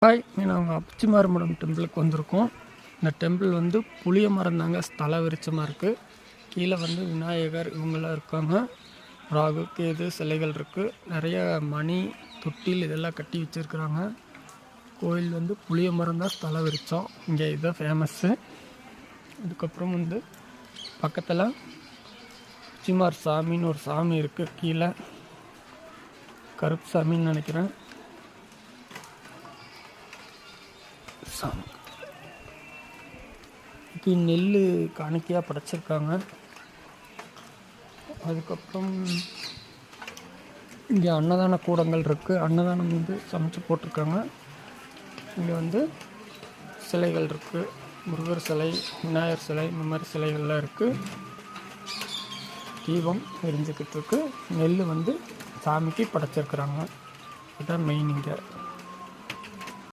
Hi, நாங்கள் அப்பச்சிமாரமடம் டெம்பிளுக்கு வந்திருக்கோம். இந்த டெம்பிள் வந்து புளிய மரம் தாங்க ஸ்தல விருட்சமாக இருக்குது. கீழே வந்து விநாயகர் இவங்கெல்லாம் இருக்காங்க. ராகு கேது சிலைகள் இருக்குது. நிறைய மணி தொட்டில் இதெல்லாம் கட்டி வச்சுருக்குறாங்க. கோயில் வந்து புளிய மரம் தான் ஸ்தல விருட்சம். இங்கே இதுதான் ஃபேமஸ்ஸு. அதுக்கப்புறம் வந்து பக்கத்தில் உச்சிமார் சாமின்னு ஒரு சாமி இருக்குது. கீழே கருப்பு சாமின்னு நினைக்கிறேன். நெல் காணிக்கையாக படைச்சிருக்காங்க. அதுக்கப்புறம் இங்கே அன்னதான கூடங்கள் இருக்குது. அன்னதானம் வந்து சமைச்சு போட்டிருக்காங்க. இங்கே வந்து சிலைகள் இருக்குது. முருகர் சிலை, விநாயகர் சிலை, இந்த மாதிரி சிலைகள்லாம் இருக்குது. தீபம் எரிஞ்சுக்கிட்டு இருக்கு. நெல் வந்து சாமிக்கு படைச்சிருக்கிறாங்க. இதுதான் மெயின் இங்கே.